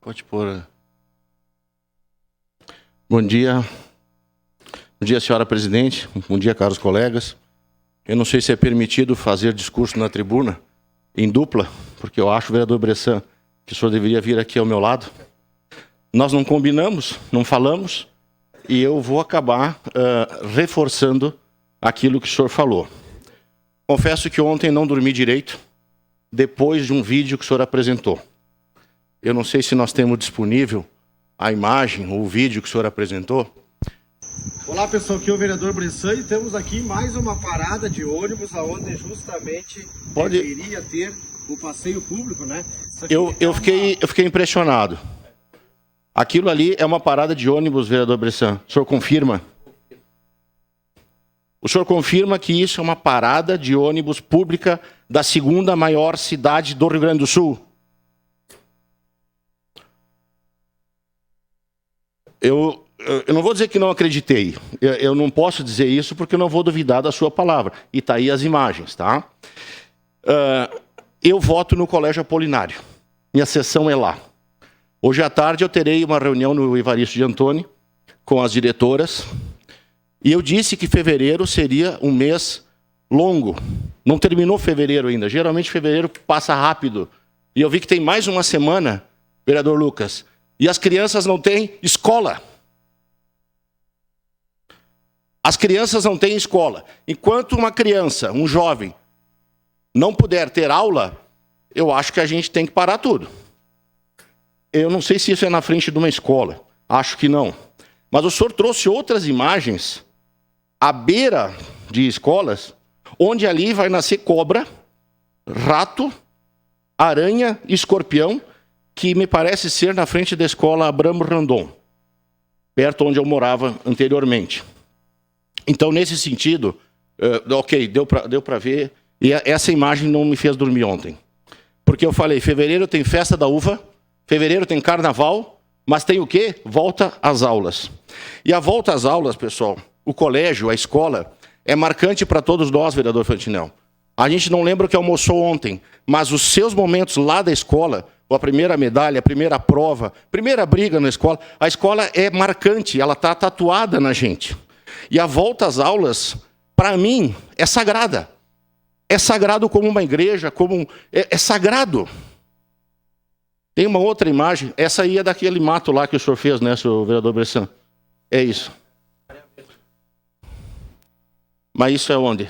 Pode pôr. Bom dia. Bom dia, senhora presidente. Bom dia, caros colegas. Eu não sei se é permitido fazer discurso na tribuna em dupla, porque eu acho, vereador Bressan, que o senhor deveria vir aqui ao meu lado. Nós não combinamos, não falamos, e eu vou acabar reforçando aquilo que o senhor falou. Confesso que ontem não dormi direito, depois de um vídeo que o senhor apresentou. Eu não sei se nós temos disponível a imagem ou o vídeo que o senhor apresentou. Olá pessoal, aqui é o vereador Bressan e temos aqui mais uma parada de ônibus onde justamente deveria ter o passeio público, né? Eu fiquei impressionado. Aquilo ali é uma parada de ônibus, vereador Bressan. O senhor confirma? O senhor confirma que isso é uma parada de ônibus pública da segunda maior cidade do Rio Grande do Sul? Eu não vou dizer que não acreditei. Eu não posso dizer isso porque eu não vou duvidar da sua palavra. E está aí as imagens, tá? Eu voto no Colégio Apolinário. Minha sessão é lá. Hoje à tarde eu terei uma reunião no Evaristo de Antoni com as diretoras. E eu disse que fevereiro seria um mês longo. Não terminou fevereiro ainda. Geralmente fevereiro passa rápido. E eu vi que tem mais uma semana, vereador Lucas. E as crianças não têm escola. As crianças não têm escola. Enquanto uma criança, um jovem, não puder ter aula, eu acho que a gente tem que parar tudo. Eu não sei se isso é na frente de uma escola. Acho que não. Mas o senhor trouxe outras imagens à beira de escolas, onde ali vai nascer cobra, rato, aranha, escorpião, que me parece ser na frente da escola Abramo Randon, perto onde eu morava anteriormente. Então, nesse sentido, ok, deu para ver, e essa imagem não me fez dormir ontem. Porque eu falei, fevereiro tem festa da uva, fevereiro tem carnaval, mas tem o quê? Volta às aulas. E a volta às aulas, pessoal, o colégio, a escola, é marcante para todos nós, vereador Fantinel. A gente não lembra o que almoçou ontem, mas os seus momentos lá da escola, a primeira medalha, a primeira prova, primeira briga na escola, a escola é marcante, ela está tatuada na gente. E a volta às aulas, para mim, é sagrada. É sagrado como uma igreja, é sagrado. Tem uma outra imagem, essa aí é daquele mato lá que o senhor fez, né, senhor vereador Bressan? É isso. Mas isso é onde?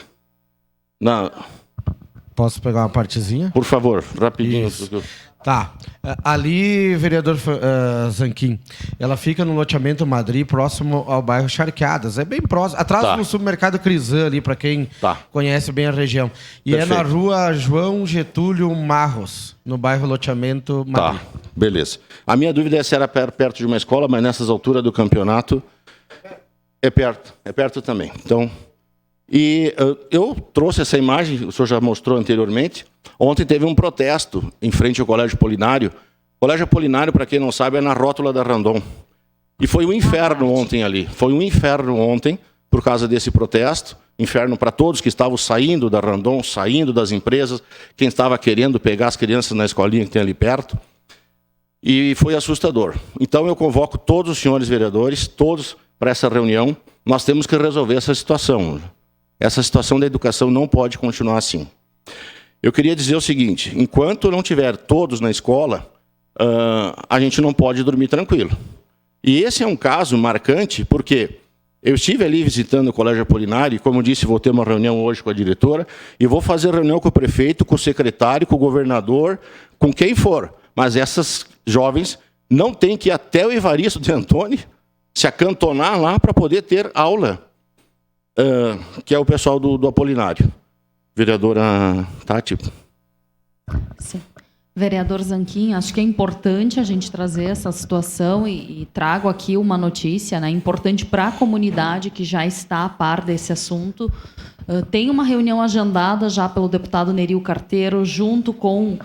Posso pegar uma partezinha? Por favor, rapidinho. Isso. Tá. Ali, vereador Zanquim, ela fica no loteamento Madrid, próximo ao bairro Charqueadas. É bem próximo, atrás do supermercado Crisan ali, para quem conhece bem a região. E perfeito. É na rua João Getúlio Marros, no bairro Loteamento Madrid. Tá, beleza. A minha dúvida é se era perto de uma escola, mas nessas alturas do campeonato é perto também. Então, e eu trouxe essa imagem, o senhor já mostrou anteriormente. Ontem teve um protesto em frente ao Colégio Apolinário. O Colégio Apolinário, para quem não sabe, é na rótula da Randon. E foi um inferno ontem ali. Foi um inferno ontem por causa desse protesto. Inferno para todos que estavam saindo da Randon, saindo das empresas, quem estava querendo pegar as crianças na escolinha que tem ali perto. E foi assustador. Então eu convoco todos os senhores vereadores, todos para essa reunião. Nós temos que resolver essa situação. Essa situação da educação não pode continuar assim. Eu queria dizer o seguinte, enquanto não tiver todos na escola, a gente não pode dormir tranquilo. E esse é um caso marcante, porque eu estive ali visitando o Colégio Apolinário, e como disse, vou ter uma reunião hoje com a diretora, e vou fazer reunião com o prefeito, com o secretário, com o governador, com quem for. Mas essas jovens não têm que ir até o Evaristo de Antoni, se acantonar lá para poder ter aula. Que é o pessoal do Apolinário. Vereadora Tati. Sim. Vereador Zanquim, acho que é importante a gente trazer essa situação e trago aqui uma notícia, né, importante para a comunidade que já está a par desse assunto. Tem uma reunião agendada já pelo deputado Neril Carteiro, junto com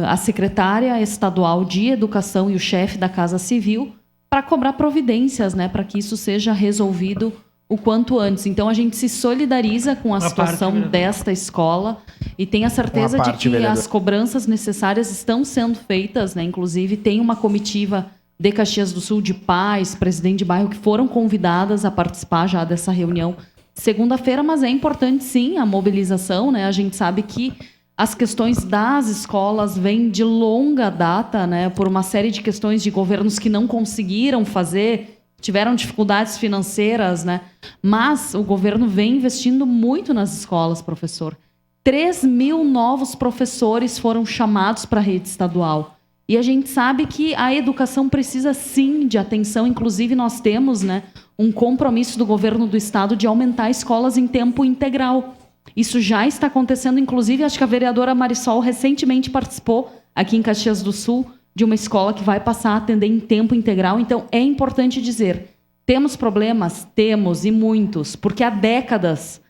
a secretária estadual de Educação e o chefe da Casa Civil, para cobrar providências, né, para que isso seja resolvido o quanto antes. Então, a gente se solidariza com a situação desta escola e tem a certeza de que as cobranças necessárias estão sendo feitas, né? Inclusive, tem uma comitiva de Caxias do Sul, de pais, presidente de bairro, que foram convidadas a participar já dessa reunião segunda-feira, mas é importante, sim, a mobilização, né? A gente sabe que as questões das escolas vêm de longa data, né? Por uma série de questões de governos que não conseguiram fazer, tiveram dificuldades financeiras, né? Mas o governo vem investindo muito nas escolas, professor. 3.000 novos professores foram chamados para a rede estadual. E a gente sabe que a educação precisa, sim, de atenção. Inclusive, nós temos, né, um compromisso do governo do estado de aumentar escolas em tempo integral. Isso já está acontecendo. Inclusive, acho que a vereadora Marisol recentemente participou, aqui em Caxias do Sul, de uma escola que vai passar a atender em tempo integral. Então, é importante dizer, temos problemas? Temos, e muitos, porque há décadas,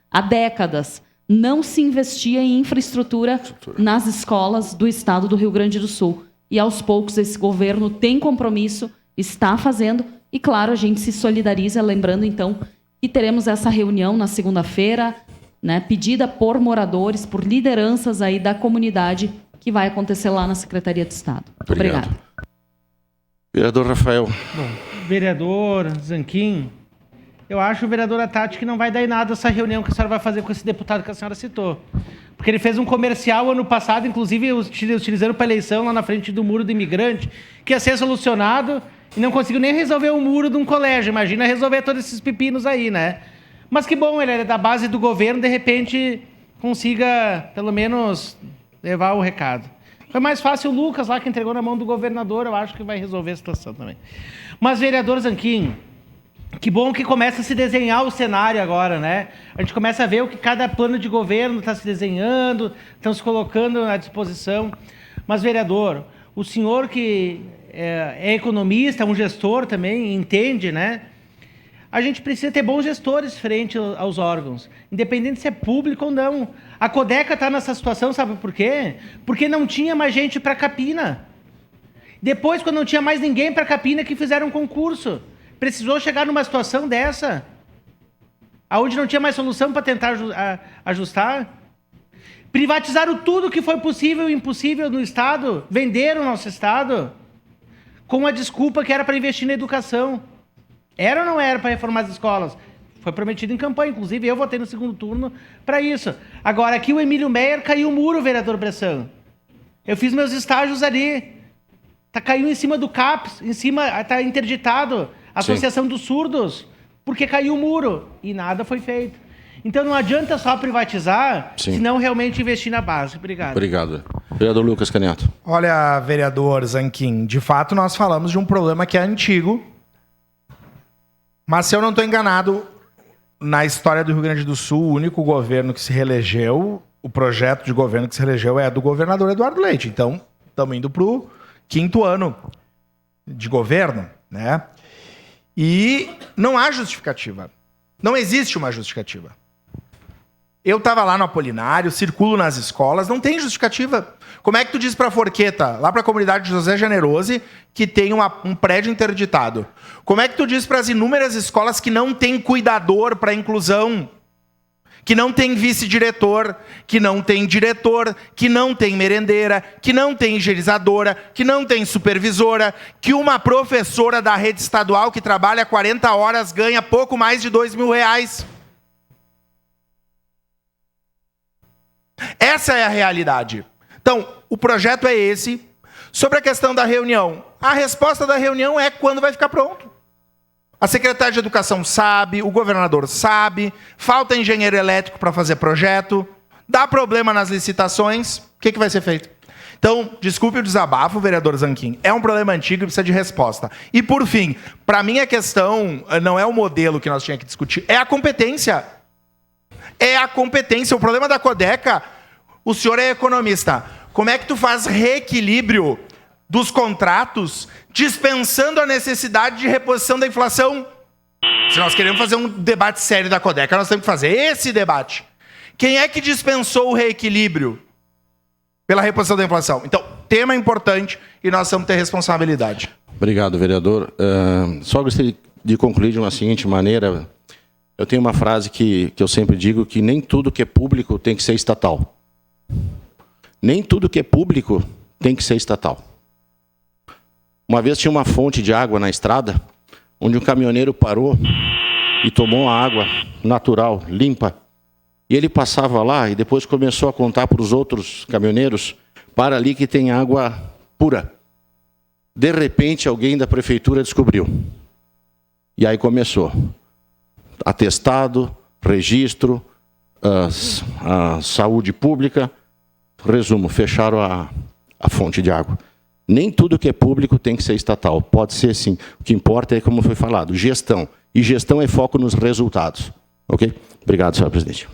não se investia em infraestrutura nas escolas do estado do Rio Grande do Sul. E, aos poucos, esse governo tem compromisso, está fazendo, e, claro, a gente se solidariza, lembrando, então, que teremos essa reunião na segunda-feira, né, pedida por moradores, por lideranças aí da comunidade, que vai acontecer lá na Secretaria de Estado. Obrigado. Vereador Rafael. Bom, vereador Zanquim, eu acho, vereadora Tati, que não vai dar em nada essa reunião que a senhora vai fazer com esse deputado que a senhora citou. Porque ele fez um comercial ano passado, inclusive utilizando para eleição lá na frente do muro do imigrante, que ia ser solucionado e não conseguiu nem resolver o muro de um colégio. Imagina resolver todos esses pepinos aí, né? Mas que bom, ele é da base do governo, de repente consiga, pelo menos, levar o recado. Foi mais fácil o Lucas lá, que entregou na mão do governador, eu acho que vai resolver a situação também. Mas, vereador Zanquim, que bom que começa a se desenhar o cenário agora, né? A gente começa a ver o que cada plano de governo está se desenhando, estão se colocando à disposição. Mas, vereador, o senhor que é economista, um gestor também, entende, né? A gente precisa ter bons gestores frente aos órgãos, independente se é público ou não. A Codeca está nessa situação, sabe por quê? Porque não tinha mais gente para Capina. Depois, quando não tinha mais ninguém para Capina, que fizeram um concurso. Precisou chegar numa situação dessa, onde não tinha mais solução para tentar ajustar. Privatizaram tudo que foi possível e impossível no Estado, venderam o nosso Estado, com a desculpa que era para investir na educação. Era ou não era para reformar as escolas? Foi prometido em campanha, inclusive eu votei no segundo turno para isso. Agora, aqui o Emílio Meyer caiu o muro, vereador Bressan. Eu fiz meus estágios ali. Caiu em cima do CAPS, está interditado. Associação dos Surdos, porque caiu o muro e nada foi feito. Então não adianta só privatizar, se não realmente investir na base. Obrigado. Obrigado. Vereador Lucas Caneto. Olha, vereador Zanquim, de fato nós falamos de um problema que é antigo, mas se eu não estou enganado, na história do Rio Grande do Sul, o único governo que se reelegeu, o projeto de governo que se reelegeu é do governador Eduardo Leite. Então, estamos indo para o 5º ano de governo, né? E não há justificativa. Não existe uma justificativa. Eu estava lá no Apolinário, circulo nas escolas, não tem justificativa. Como é que tu diz para a Forqueta, lá para a comunidade de José Generoso, que tem um prédio interditado? Como é que tu diz para as inúmeras escolas que não tem cuidador para a inclusão, que não tem vice-diretor, que não tem diretor, que não tem merendeira, que não tem higienizadora, que não tem supervisora, que uma professora da rede estadual que trabalha 40 horas ganha pouco mais de R$2.000? Essa é a realidade. Então, o projeto é esse. Sobre a questão da reunião, a resposta da reunião é quando vai ficar pronto. A secretária de Educação sabe, o governador sabe, falta engenheiro elétrico para fazer projeto, dá problema nas licitações, o que vai ser feito? Então, desculpe o desabafo, vereador Zanquim, é um problema antigo e precisa de resposta. E, por fim, para mim a questão não é o modelo que nós tínhamos que discutir, é a competência. É a competência. O problema da Codeca, o senhor é economista, como é que tu faz reequilíbrio dos contratos, dispensando a necessidade de reposição da inflação? Se nós queremos fazer um debate sério da Codeca, nós temos que fazer esse debate. Quem é que dispensou o reequilíbrio pela reposição da inflação? Então, tema importante e nós temos que ter responsabilidade. Obrigado, vereador. Só gostaria de concluir de uma seguinte maneira. Eu tenho uma frase que eu sempre digo, que nem tudo que é público tem que ser estatal. Nem tudo que é público tem que ser estatal. Uma vez tinha uma fonte de água na estrada, onde um caminhoneiro parou e tomou a água natural, limpa. E ele passava lá e depois começou a contar para os outros caminhoneiros, para ali que tem água pura. De repente, alguém da prefeitura descobriu. E aí começou. Atestado, registro, a saúde pública. Resumo, fecharam a fonte de água. Nem tudo que é público tem que ser estatal. Pode ser sim. O que importa é, como foi falado, gestão. E gestão é foco nos resultados. Ok? Obrigado, senhor presidente.